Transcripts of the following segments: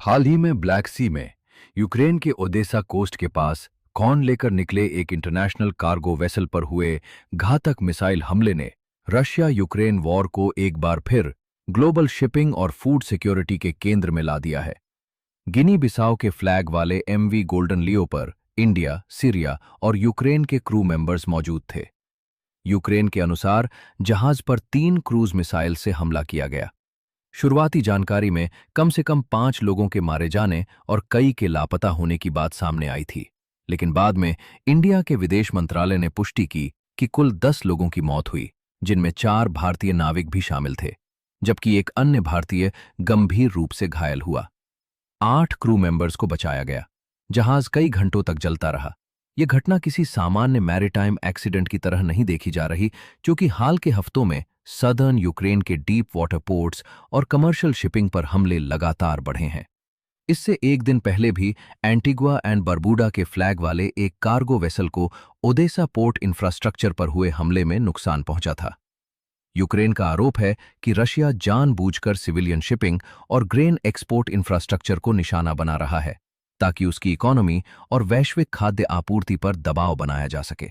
हाल ही में ब्लैक सी में यूक्रेन के ओडेसा कोस्ट के पास कॉर्न लेकर निकले एक इंटरनेशनल कार्गो वेसल पर हुए घातक मिसाइल हमले ने रशिया यूक्रेन वॉर को एक बार फिर ग्लोबल शिपिंग और फूड सिक्योरिटी के केंद्र में ला दिया है। गिनी बिसाओ के फ्लैग वाले एमवी गोल्डन लियो पर इंडिया, सीरिया और यूक्रेन के क्रू मेंबर्स मौजूद थे। यूक्रेन के अनुसार जहाज पर 3 क्रूज मिसाइल से हमला किया गया। शुरुआती जानकारी में कम से कम 5 लोगों के मारे जाने और कई के लापता होने की बात सामने आई थी, लेकिन बाद में इंडिया के विदेश मंत्रालय ने पुष्टि की कि कुल 10 लोगों की मौत हुई, जिनमें 4 भारतीय नाविक भी शामिल थे, जबकि एक अन्य भारतीय गंभीर रूप से घायल हुआ। 8 क्रू मेंबर्स को बचाया गया। जहाज कई घंटों तक जलता रहा। यह घटना किसी सामान्य मैरीटाइम एक्सीडेंट की तरह नहीं देखी जा रही, क्योंकि हाल के हफ्तों में सदर्न यूक्रेन के डीप वाटर पोर्ट्स और कमर्शियल शिपिंग पर हमले लगातार बढ़े हैं। इससे एक दिन पहले भी एंटीगुआ एंड बरबूडा के फ्लैग वाले एक कार्गो वेसल को ओडेसा पोर्ट इंफ्रास्ट्रक्चर पर हुए हमले में नुकसान पहुंचा था। यूक्रेन का आरोप है कि रशिया जानबूझकर सिविलियन शिपिंग और ग्रेन एक्सपोर्ट इंफ्रास्ट्रक्चर को निशाना बना रहा है, ताकि उसकी इकोनॉमी और वैश्विक खाद्य आपूर्ति पर दबाव बनाया जा सके।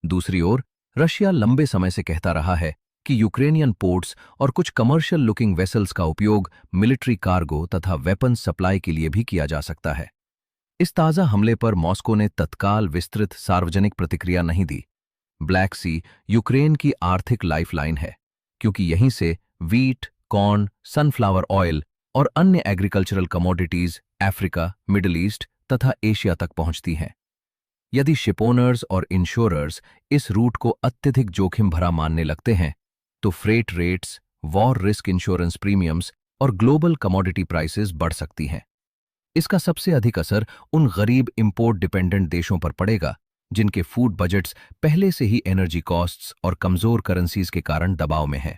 दूसरी ओर, रशिया लंबे समय से कहता रहा है कि यूक्रेनियन पोर्ट्स और कुछ कमर्शियल लुकिंग वेसल्स का उपयोग मिलिट्री कार्गो तथा वेपन्स सप्लाई के लिए भी किया जा सकता है। इस ताज़ा हमले पर मॉस्को ने तत्काल विस्तृत सार्वजनिक प्रतिक्रिया नहीं दी। ब्लैक सी यूक्रेन की आर्थिक लाइफलाइन है, क्योंकि यहीं से वीट, कॉर्न, सनफ्लावर ऑयल और अन्य agricultural commodities Africa, middle east तथा एशिया तक पहुंचती हैं। यदि शिपोनर्स और इंश्योरर्स इस रूट को अत्यधिक जोखिम भरा मानने लगते हैं, तो freight rates, war risk insurance premiums और ग्लोबल कमोडिटी प्राइसेस बढ़ सकती हैं। इसका सबसे अधिक असर उन गरीब इंपोर्ट डिपेंडेंट देशों पर पड़ेगा, जिनके फूड बजट्स पहले से ही एनर्जी कॉस्ट्स और कमजोर करेंसीज के कारण दबाव में हैं।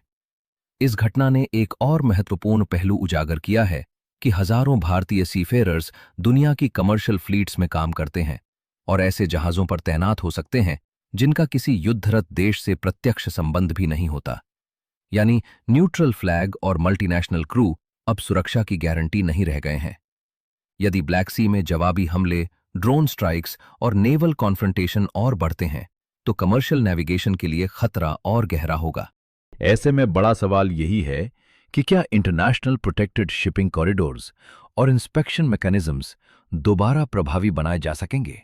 इस घटना ने एक और महत्वपूर्ण पहलू उजागर किया है कि हजारों भारतीय सीफेरर्स दुनिया की कमर्शियल फ्लीट्स में काम करते हैं और ऐसे जहाजों पर तैनात हो सकते हैं जिनका किसी युद्धरत देश से प्रत्यक्ष संबंध भी नहीं होता। यानी न्यूट्रल फ्लैग और मल्टीनेशनल क्रू अब सुरक्षा की गारंटी नहीं रह गए हैं। यदि ब्लैक सी में जवाबी हमले, ड्रोन स्ट्राइक्स और नेवल कॉन्फ्रंटेशन और बढ़ते हैं, तो कमर्शियल नेविगेशन के लिए खतरा और गहरा होगा। ऐसे में बड़ा सवाल यही है कि क्या इंटरनेशनल प्रोटेक्टेड शिपिंग कॉरिडोर्स और इंस्पेक्शन मैकेनिज्म्स दोबारा प्रभावी बनाए जा सकेंगे,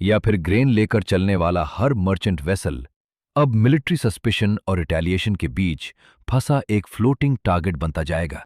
या फिर ग्रेन लेकर चलने वाला हर मर्चेंट वेसल अब मिलिट्री सस्पिशन और रिटेलिएशन के बीच फंसा एक फ्लोटिंग टारगेट बनता जाएगा।